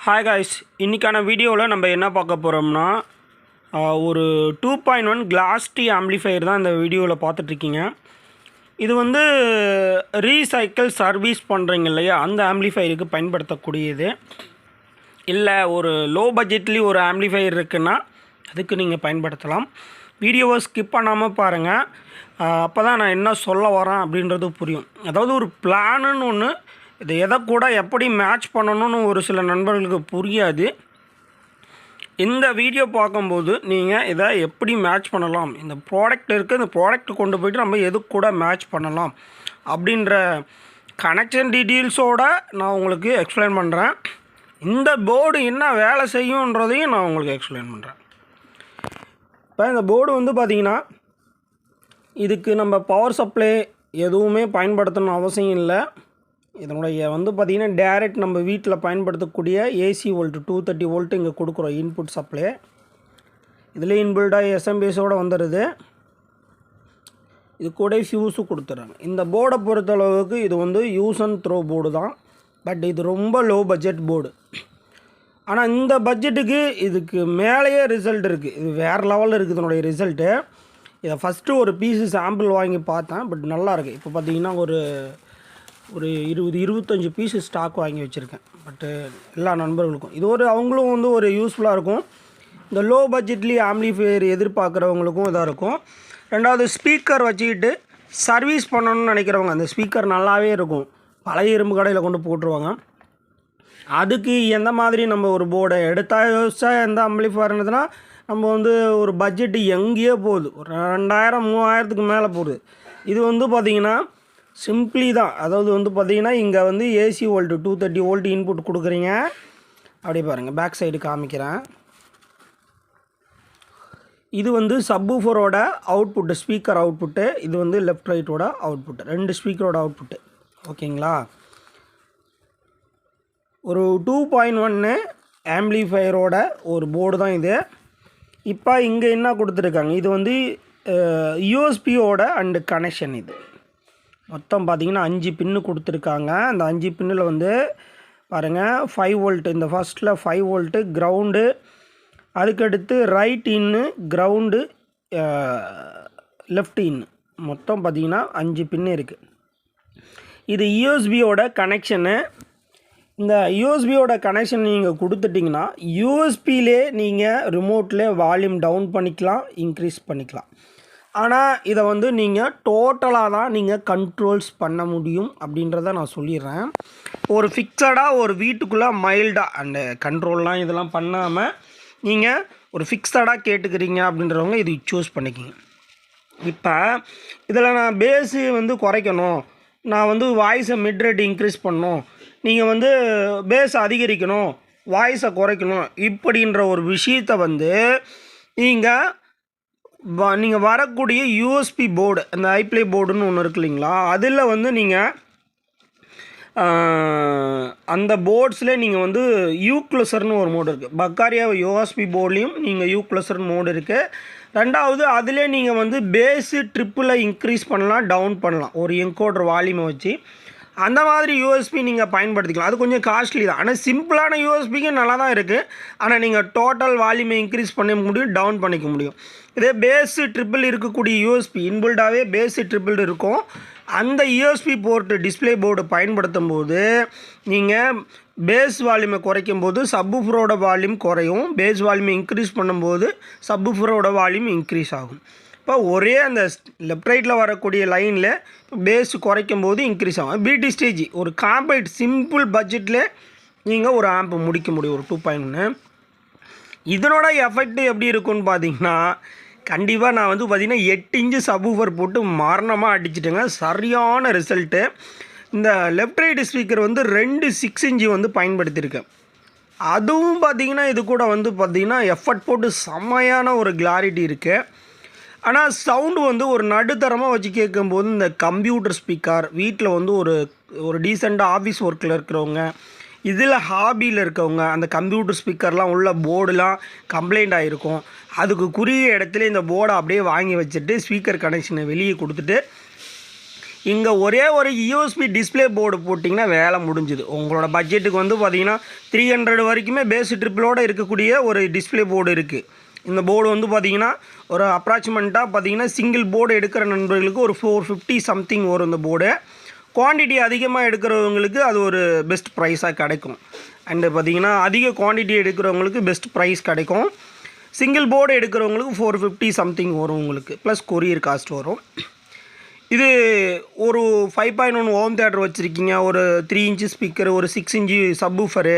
Hi guys, இன்றைக்கான வீடியோவில் நம்ம என்ன பார்க்க போகிறோம்னா ஒரு 2.1 கிளாஸ் டி ஆம்ப்ளிஃபையர் தான் இந்த வீடியோவில் பார்த்துட்ருக்கீங்க. இது வந்து ரீசைக்கிள் சர்வீஸ் பண்ணுறீங்க இல்லையா, அந்த ஆம்ப்ளிஃபையருக்கு பயன்படுத்தக்கூடியது. இல்லை ஒரு லோ பட்ஜெட்லேயும் ஒரு ஆம்ப்ளிஃபையர் இருக்குன்னா அதுக்கு நீங்கள் பயன்படுத்தலாம். வீடியோவை ஸ்கிப் பண்ணாமல் பாருங்கள், அப்போ தான் நான் என்ன சொல்ல வரேன் அப்படின்றது புரியும். அதாவது ஒரு பிளானுன்னு ஒன்று, இது எதை கூட எப்படி மேட்ச் பண்ணணும்னு ஒரு சில நண்பர்களுக்கு புரியாது. இந்த வீடியோ பார்க்கும்போது நீங்கள் இதை எப்படி மேட்ச் பண்ணலாம், இந்த ப்ராடக்ட் இருக்குது, இந்த ப்ராடக்ட் கொண்டு போய்ட்டு நம்ம எது கூட மேட்ச் பண்ணலாம் அப்படின்ற கனெக்ஷன் டீட்டெயில்ஸோடு நான் உங்களுக்கு எக்ஸ்பிளைன் பண்ணுறேன். இந்த போர்டு என்ன வேலை செய்யுன்றதையும் நான் உங்களுக்கு எக்ஸ்பிளைன் பண்ணுறேன். இப்போ இந்த போர்டு வந்து பார்த்திங்கன்னா, இதுக்கு நம்ம பவர் சப்ளை எதுவுமே பயன்படுத்தணும் அவசியம் இல்லை. இதனுடைய வந்து பார்த்திங்கன்னா டேரெக்ட் நம்ம வீட்டில் பயன்படுத்தக்கூடிய ஏசி வோல்ட்டு 230 வோல்ட்டு இங்கே கொடுக்குறோம் இன்புட் சப்ளை. இதில் இன்பில்டாக எஸ்எம்பிஎஸோடு வந்துடுது. இது கூட ஃபியூஸும் கொடுத்துட்றாங்க. இந்த போர்டை பொறுத்தளவுக்கு இது வந்து யூஸ் அண்ட் த்ரோ போர்டு தான். பட் இது ரொம்ப லோ பட்ஜெட் போர்டு. ஆனால் இந்த பட்ஜெட்டுக்கு இதுக்கு மேலேயே ரிசல்ட் இருக்குது. இது வேறு லெவலில் இருக்குது இதனுடைய ரிசல்ட்டு. இதை ஃபஸ்ட்டு ஒரு பீஸு சாம்பிள் வாங்கி பார்த்தேன். பட் நல்லாயிருக்கு. இப்போ பார்த்திங்கன்னா ஒரு 20-25 பீஸு ஸ்டாக் வாங்கி வச்சுருக்கேன். பட்டு எல்லா நண்பர்களுக்கும் இது அவங்களும் வந்து ஒரு யூஸ்ஃபுல்லாக இருக்கும். இந்த லோ பட்ஜெட்லேயே ஆம்ப்ளிஃபையர் எதிர்பார்க்குறவங்களுக்கும் இதாக இருக்கும். ரெண்டாவது, ஸ்பீக்கர் வச்சுக்கிட்டு சர்வீஸ் பண்ணணும்னு நினைக்கிறவங்க, அந்த ஸ்பீக்கர் நல்லாவே இருக்கும், பழைய இரும்பு கடையில் கொண்டு போட்டுருவாங்க. அதுக்கு எந்த மாதிரி நம்ம ஒரு போர்டை எடுத்தால் யோசிச்சா எந்த ஆம்ப்ளிஃபையர் இருந்ததுன்னா, நம்ம வந்து ஒரு பட்ஜெட்டு எங்கேயோ போகுது, ஒரு 2000-3000க்கு மேலே போகுது. இது வந்து பார்த்திங்கன்னா சிம்பிளி தான். அதாவது வந்து பார்த்திங்கன்னா இங்கே வந்து ஏசி வோல்ட்டு 230 வோல்ட் இன்புட் கொடுக்குறீங்க. அப்படியே பாருங்கள், பேக் சைடு காமிக்கிறேன். இது வந்து சப்வூஃபரோட அவுட்புட்டு, ஸ்பீக்கர் அவுட்புட்டு. இது வந்து லெஃப்ட் ரைட்டோட அவுட்புட்டு, 2 ஸ்பீக்கரோட அவுட்புட்டு. ஓகேங்களா? ஒரு 2.1 ஆம்ப்ளிஃபையரோட ஒரு போர்டு தான் இது. இப்போ இங்கே என்ன கொடுத்துருக்காங்க, இது வந்து யூஎஸ்பியோட அண்டு கனெக்ஷன். இது மொத்தம் பார்த்திங்கன்னா 5 பின்னு கொடுத்துருக்காங்க. அந்த 5 பின்னில் வந்து பாருங்கள் 5 வோல்ட்டு, இந்த ஃபஸ்ட்டில் 5 வோல்ட்டு கிரவுண்டு, அதுக்கடுத்து ரைட் இன்னு, கிரவுண்டு, லெஃப்ட் இன்னு, மொத்தம் பார்த்திங்கன்னா 5 பின்னு இருக்குது. இது யூஎஸ்பியோட கனெக்ஷனு. இந்த யூஎஸ்பியோட கனெக்ஷன் நீங்கள் கொடுத்துட்டிங்கன்னா யூஎஸ்பிலே நீங்கள் ரிமோட்டில் வால்யூம் டவுன் பண்ணிக்கலாம், இன்க்ரீஸ் பண்ணிக்கலாம். ஆனால் இதை வந்து நீங்கள் டோட்டலாக தான் நீங்கள் கண்ட்ரோல்ஸ் பண்ண முடியும் அப்படின்றத நான் சொல்லிடுறேன். ஒரு ஃபிக்ஸடாக ஒரு வீட்டுக்குள்ளே மைல்டாக அந்த கண்ட்ரோல்லாம் இதெல்லாம் பண்ணாமல் நீங்கள் ஒரு ஃபிக்ஸடாக கேட்டுக்கிறீங்க அப்படின்றவங்க இது சூஸ் பண்ணிக்கிங்க. இப்போ இதில் நான் பேஸு வந்து குறைக்கணும், நான் வந்து வாய்ஸை மிட் ரேட் இன்க்ரீஸ் பண்ணணும், நீங்கள் வந்து பேஸ் அதிகரிக்கணும், வாய்ஸை குறைக்கணும், இப்படின்ற ஒரு விஷயத்தை வந்து நீங்கள் வரக்கூடிய யூஎஸ்பி போர்டு, அந்த ஐப்ளே போர்டுன்னு ஒன்று இருக்கு இல்லைங்களா, அதில் வந்து நீங்கள் அந்த போர்ட்ஸில் நீங்கள் வந்து யூக்ளஸர்னு ஒரு மோடு இருக்குது. பக்காரியா யூஎஸ்பி போர்ட்லேயும் நீங்கள் யூக்ளஸர்னு மோடு இருக்குது. ரெண்டாவது, அதிலே நீங்கள் வந்து பேஸு ட்ரிப்பில் இன்க்ரீஸ் பண்ணலாம், டவுன் பண்ணலாம், ஒரு என்கோடர் வால்யூமை வச்சு. அந்த மாதிரி யூஎஸ்பி நீங்கள் பயன்படுத்திக்கலாம். அது கொஞ்சம் காஸ்ட்லி தான். ஆனால் சிம்பிளான யூஎஸ்பிக்கு நல்லா தான் இருக்குது. ஆனால் நீங்கள் டோட்டல் வால்யூமை இன்க்ரீஸ் பண்ண முடியும், டவுன் பண்ணிக்க முடியும். இதே பேஸு ட்ரிப்பிள் இருக்கக்கூடிய யூஎஸ்பி இன்பில்டாகவே பேஸு ட்ரிப்பிள் இருக்கும். அந்த யூஎஸ்பி போர்ட்டு டிஸ்பிளே போர்டு பயன்படுத்தும் போது நீங்கள் பேஸ் வால்யூமை குறைக்கும் போது சப்வூஃபரோட வால்யூம் குறையும், பேஸ் வால்யூமை இன்க்ரீஸ் பண்ணும்போது சப்வூஃபரோட வால்யூம் இன்க்ரீஸ் ஆகும். இப்போ ஒரே அந்த லெஃப்ட் ரைட்டில் வரக்கூடிய லைனில் பேஸ் குறைக்கும் போது இன்க்ரீஸ் ஆகும். பிடி ஸ்டேஜ் ஒரு காம்பேக்ட் சிம்பிள் பட்ஜெட்டில் நீங்கள் ஒரு ஆம்பு முடிக்க முடியும், ஒரு 2.1. இதனோட எஃபெக்ட் எப்படி இருக்குன்னு பார்த்தீங்கன்னா, கண்டிப்பாக நான் வந்து பார்த்திங்கன்னா 8 இன்ச்சு சப்வூஃபர் போட்டு மரணமாக அடிச்சிட்டேங்க. சரியான ரிசல்ட்டு. இந்த லெஃப்ட் ரைட்டு ஸ்பீக்கர் வந்து 2 6 இன்ச்சு வந்து பயன்படுத்தியிருக்கேன். அதுவும் பார்த்திங்கன்னா இது கூட வந்து பார்த்திங்கன்னா எஃபர்ட் போட்டு செம்மையான ஒரு கிளாரிட்டி இருக்குது. ஆனால் சவுண்டு வந்து ஒரு நடுத்தரமாக வச்சு கேட்கும்போது இந்த கம்ப்யூட்டர் ஸ்பீக்கர் வீட்டில் வந்து ஒரு டீசெண்டாக ஆஃபீஸ் ஒர்க்கில் இருக்கிறவங்க, இதில் ஹாபியில் இருக்கவங்க, அந்த கம்ப்யூட்டர் ஸ்பீக்கர்லாம் உள்ள போர்டுலாம் கம்ப்ளைண்ட் ஆகிருக்கும். அதுக்கு குறிய இடத்துல இந்த போர்டை அப்படியே வாங்கி வச்சுட்டு ஸ்பீக்கர் கனெக்ஷனை வெளியே கொடுத்துட்டு இங்கே ஒரே ஒரு யூஎஸ்பி டிஸ்பிளே போர்டு போட்டிங்கன்னா வேலை முடிஞ்சுது. உங்களோட பட்ஜெட்டுக்கு வந்து பார்த்தீங்கன்னா 300 வரைக்குமே பேஸ் ட்ரிப்பிளோடு இருக்கக்கூடிய ஒரு டிஸ்பிளே போர்டு இருக்குது. இந்த போர்டு வந்து பார்த்திங்கன்னா ஒரு அப்ராக்சிமெண்ட்டாக பார்த்திங்கன்னா சிங்கிள் போர்டு எடுக்கிற நண்பர்களுக்கு ஒரு 450 சம்திங் வரும். இந்த போர்டு குவான்டிட்டி அதிகமாக எடுக்கிறவங்களுக்கு அது ஒரு பெஸ்ட் ப்ரைஸாக கிடைக்கும். அண்டு பார்த்திங்கன்னா அதிக குவான்டிட்டி எடுக்கிறவங்களுக்கு பெஸ்ட் ப்ரைஸ் கிடைக்கும். சிங்கிள் போர்டு எடுக்கிறவங்களுக்கு 450 சம்திங் வரும் உங்களுக்கு, ப்ளஸ் கொரியர் காஸ்ட் வரும். இது ஒரு 5.1 ஹோம் தியேட்டர் வச்சுருக்கீங்க, ஒரு 3 இன்ச்சு ஸ்பீக்கர், ஒரு 6 இன்ச்சு சப்வூஃபரு,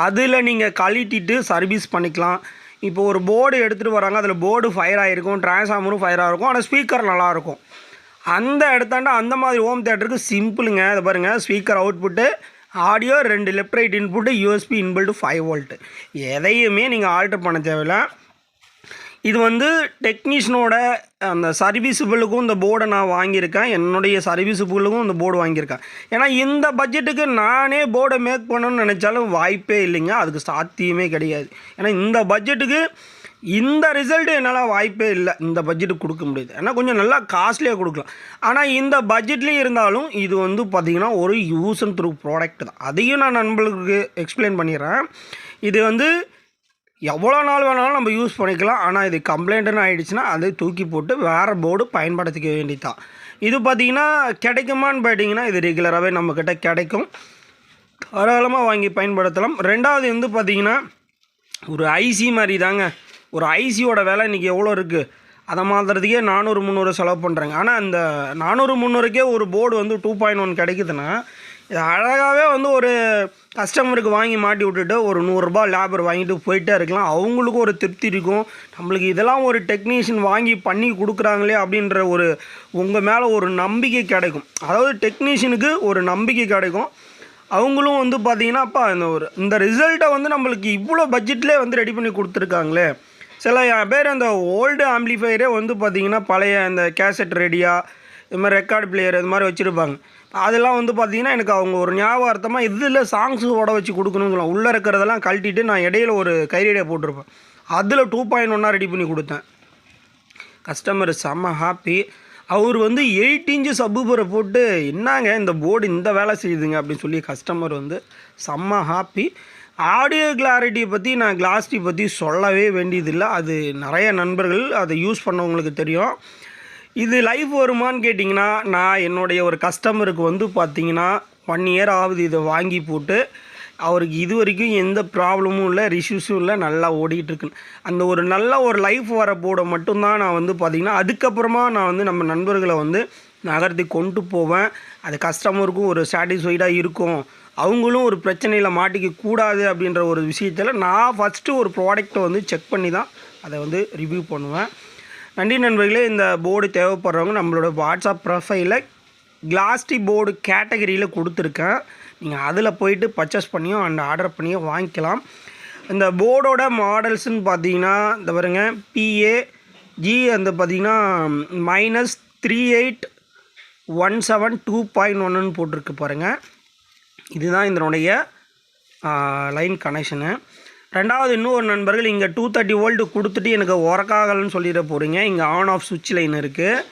அதில் நீங்கள் கழட்டிட்டு சர்வீஸ் பண்ணிக்கலாம். இப்போ ஒரு போர்டு எடுத்துகிட்டு வராங்க, அதில் போர்டு ஃபயர் ஆகிருக்கும், ட்ரான்ஸ்ஃபார்மரும் ஃபயர் ஆகிருக்கும், ஆனால் ஸ்பீக்கர் நல்லாயிருக்கும். அந்த இடத்தாண்ட அந்த மாதிரி ஹோம் தியேட்டருக்கு சிம்பிளுங்க. அதை பாருங்கள், speaker output, audio, 2 left right input, USB inbuilt 5 volt. எதையுமே நீங்கள் ஆல்ட்ரு பண்ண தேவையில்லை. இது வந்து டெக்னீஷியனோட அந்த சர்வீஸுகளுக்கும் இந்த போர்டை நான் வாங்கியிருக்கேன். என்னுடைய சர்வீஸுகளுக்கும் இந்த போர்டு வாங்கியிருக்கேன். ஏன்னா இந்த பட்ஜெட்டுக்கு நானே போர்டை மேக் பண்ணணும்னு நினச்சாலும் வாய்ப்பே இல்லைங்க, அதுக்கு சாத்தியமே கிடையாது. ஏன்னா இந்த பட்ஜெட்டுக்கு இந்த ரிசல்ட்டு என்னால் வாய்ப்பே இல்லை, இந்த பட்ஜெட்டுக்கு கொடுக்க முடியாது. ஏன்னா கொஞ்சம் நல்லா காஸ்ட்லியாக கொடுக்கலாம். ஆனால் இந்த பட்ஜெட்லேயும் இருந்தாலும் இது வந்து பார்த்திங்கன்னா ஒரு யூஸ் அண்ட் த்ரூ ப்ராடக்ட் தான். அதையும் நான் நண்பர்களுக்கு எக்ஸ்பிளைன் பண்ணிடுறேன். இது வந்து எவ்வளோ நாள் வேணாலும் நம்ம யூஸ் பண்ணிக்கலாம். ஆனால் இது கம்ப்ளைண்ட்டுன்னு ஆகிடுச்சுன்னா அதை தூக்கி போட்டு வேறு போர்டு பயன்படுத்திக்க வேண்டியதான். இது பார்த்திங்கன்னா கிடைக்குமான்னு பார்த்தீங்கன்னா இது ரெகுலராகவே நம்மக்கிட்ட கிடைக்கும், தாராளமாக வாங்கி பயன்படுத்தலாம். ரெண்டாவது வந்து பார்த்திங்கன்னா ஒரு ஐசி மாதிரி தாங்க. ஒரு ஐசியோட விலை இன்றைக்கி எவ்வளோ இருக்குது, அதை மாற்றுறதுக்கே 400-300 செலவு பண்ணுறாங்க. ஆனால் இந்த 400-300க்கே ஒரு போர்டு வந்து 2.1 கிடைக்குதுன்னா இது அழகாகவே வந்து ஒரு கஸ்டமருக்கு வாங்கி மாட்டி விட்டுட்டு ஒரு 100 ரூபா லேபர் வாங்கிட்டு போயிட்டே இருக்கலாம். அவங்களுக்கும் ஒரு திருப்தி இருக்கும். நம்மளுக்கு இதெல்லாம் ஒரு டெக்னீஷியன் வாங்கி பண்ணி கொடுக்குறாங்களே அப்படின்ற ஒரு உங்கள் மேலே ஒரு நம்பிக்கை கிடைக்கும். அதாவது டெக்னீஷியனுக்கு ஒரு நம்பிக்கை கிடைக்கும். அவங்களும் வந்து பார்த்திங்கன்னா அப்பா இந்த ரிசல்ட்டை வந்து நம்மளுக்கு இவ்வளோ பட்ஜெட்லேயே வந்து ரெடி பண்ணி கொடுத்துருக்காங்களே. சில பேர் அந்த ஓல்டு ஆம்பிளிஃபையரே வந்து பார்த்திங்கன்னா பழைய அந்த கேசட் ரெடியாக இது மாதிரி ரெக்கார்டு பிளேயர் இது மாதிரி வச்சுருப்பாங்க. அதெல்லாம் வந்து பார்த்திங்கன்னா எனக்கு அவங்க ஒரு ஞாபகார்த்தமாக இதில் சாங்ஸு ஓட வச்சு கொடுக்கணும்னு சொல்லலாம். உள்ளே இருக்கிறதெல்லாம் கழட்டிட்டு நான் இடையில ஒரு கைரேடியை போட்டிருப்பேன், அதில் 2.1 ரெடி பண்ணி கொடுத்தேன். கஸ்டமர் செம்ம ஹாப்பி. அவர் வந்து 8 இன்ச்சு சப்வூஃபரை போட்டு என்னங்க இந்த போர்டு இந்த வேலை செய்யுதுங்க அப்படின்னு சொல்லி கஸ்டமர் வந்து செம்ம ஹாப்பி. ஆடியோ கிளாரிட்டியை பற்றி நான் கிளாரிட்டி பற்றி சொல்லவே வேண்டியதில்லை, அது நிறைய நண்பர்கள் அதை யூஸ் பண்ணவங்களுக்கு தெரியும். இது லைஃப் வருமானு கேட்டிங்கன்னா நான் என்னுடைய ஒரு கஸ்டமருக்கு வந்து பார்த்திங்கன்னா 1 இயர் ஆகுது இதை வாங்கி போட்டு. அவருக்கு இது வரைக்கும் எந்த ப்ராப்ளமும் இல்லை, ரிஷ்யூஸும் இல்லை, நல்லா ஓடிட்டுருக்குன்னு. அந்த ஒரு நல்ல ஒரு லைஃப் வர போட மட்டும்தான் நான் வந்து பார்த்திங்கன்னா அதுக்கப்புறமா நான் வந்து நம்ம நண்பர்களை வந்து நகர்த்தி கொண்டு போவேன். அது கஸ்டமருக்கும் ஒரு சாட்டிஸ்ஃபைடாக இருக்கும், அவங்களும் ஒரு பிரச்சனையில் மாட்டிக்க கூடாது அப்படின்ற ஒரு விஷயத்தில் நான் ஃபஸ்ட்டு ஒரு ப்ராடக்ட்டை வந்து செக் பண்ணி தான் அதை வந்து ரிவ்யூ பண்ணுவேன். நன்றி நண்பர்களே. இந்த போர்டு தேவைப்படுறவங்க நம்மளோட வாட்ஸ்அப் ப்ரொஃபைலில் கிளாஸ்டி போர்டு கேட்டகரியில் கொடுத்துருக்கேன், நீங்கள் அதில் போயிட்டு பர்ச்சேஸ் பண்ணியும் அண்ட் ஆர்டர் பண்ணியும் வாங்கிக்கலாம். இந்த போர்டோட மாடல்ஸ்ன்னு பார்த்தீங்கன்னா இந்த பாருங்க PAG அந்த பார்த்திங்கன்னா -3817 போட்டிருக்கு பாருங்கள். இதுதான் இதனுடைய லைன் கனெக்ஷனு. ரெண்டாவது இன்னொரு நண்பர்கள் இங்கே 230 வோல்ட்டு கொடுத்துட்டு எனக்கு ஒர்க்காகலன்னு சொல்லிட போகிறீங்க. இங்கே ஆன் ஆஃப் சுவிட்ச் லைன் இருக்குது.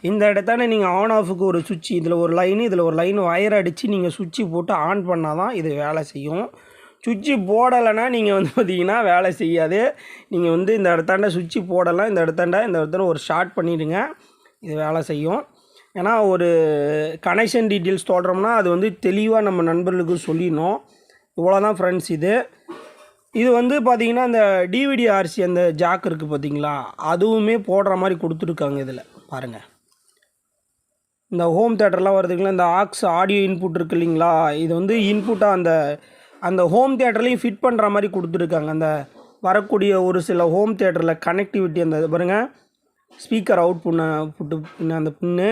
இந்த இடத்தான நீங்கள் ஆன் ஆஃபுக்கு ஒரு சுவிட்ச், இதில் ஒரு லைனு இதில் ஒரு லைன் வயர் அடித்து நீங்கள் சுவிட்சு போட்டு ஆன் பண்ணால் தான் இது வேலை செய்யும். சுவிட்சு போடலைன்னா நீங்கள் வந்து பார்த்திங்கன்னா வேலை செய்யாது. நீங்கள் வந்து இந்த இடத்தாண்ட சுவிட்சு போடலாம், இந்த இடத்தாண்ட ஒரு ஷார்ட் பண்ணிவிடுங்க, இது வேலை செய்யும். ஏன்னா ஒரு கனெக்ஷன் டீட்டெயில்ஸ் தொடரோம்னா அது வந்து தெளிவாக நம்ம நண்பர்களுக்கு சொல்லிடணும். இவ்வளோ தான் ஃப்ரெண்ட்ஸ். இது வந்து பார்த்திங்கன்னா இந்த DVD RC அந்த ஜாக் இருக்குது பார்த்திங்களா, அதுவுமே போடுற மாதிரி கொடுத்துருக்காங்க. இதில் பாருங்கள், இந்த ஹோம் தியேட்டர்லாம் வருதுங்களா, இந்த ஆக்ஸ் ஆடியோ இன்புட் இருக்குது இல்லைங்களா, இது வந்து இன்புட்டாக அந்த ஹோம் தியேட்டர்லேயும் ஃபிட் பண்ணுற மாதிரி கொடுத்துருக்காங்க. அந்த வரக்கூடிய ஒரு சில ஹோம் தியேட்டரில் கனெக்டிவிட்டி அந்த பாருங்கள், ஸ்பீக்கர் புட்டு அந்த பின்னு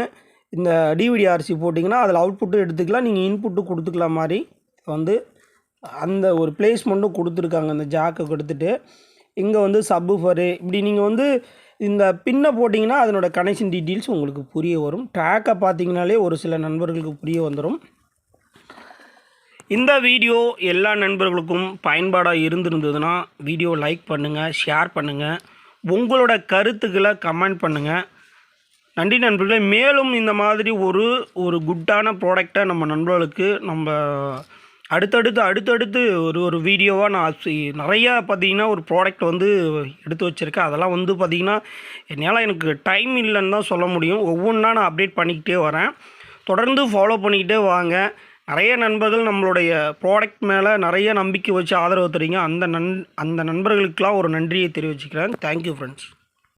இந்த DVD RC போட்டிங்கன்னா அதில் அவுட்புட்டும் எடுத்துக்கலாம், நீங்கள் இன்புட்டும் கொடுத்துக்கலாம் மாதிரி வந்து அந்த ஒரு பிளேஸ்மெண்ட்டும் கொடுத்துருக்காங்க. அந்த ஜாக்கை கொடுத்துட்டு இங்கே வந்து சப்வூஃபரு இப்படி நீங்கள் வந்து இந்த பின்னை போட்டிங்கன்னா அதனோட கனெக்ஷன் டீட்டெயில்ஸ் உங்களுக்கு புரிய வரும். ட்ராக்கை பார்த்தீங்கனாலே ஒரு சில நண்பர்களுக்கு புரிய வந்துடும். இந்த வீடியோ எல்லா நண்பர்களுக்கும் பயன்பாடாக இருந்திருந்ததுன்னா வீடியோ லைக் பண்ணுங்கள், ஷேர் பண்ணுங்கள், உங்களோட கருத்துக்களை கமெண்ட் பண்ணுங்கள். நன்றி நண்பர்களே. மேலும் இந்த மாதிரி ஒரு குட்டான ப்ராடக்டை நம்ம நண்பர்களுக்கு நம்ம அடுத்தடுத்து ஒரு வீடியோவாக நான் நிறையா பார்த்தீங்கன்னா ஒரு ப்ராடக்ட் வந்து எடுத்து வச்சுருக்கேன். அதெல்லாம் வந்து பார்த்திங்கன்னா என்னால் எனக்கு டைம் இல்லைன்னு தான் சொல்ல முடியும். ஒவ்வொன்றா நான் அப்டேட் பண்ணிக்கிட்டே வரேன். தொடர்ந்து ஃபாலோ பண்ணிக்கிட்டே வாங்க. நிறைய நண்பர்கள் நம்மளுடைய ப்ராடக்ட் மேலே நிறைய நம்பிக்கை வச்சு ஆதரவு தரீங்க. அந்த நண்பர்களுக்கெலாம் ஒரு நன்றியை தெரிவிச்சுக்கிறேன். Thank you friends.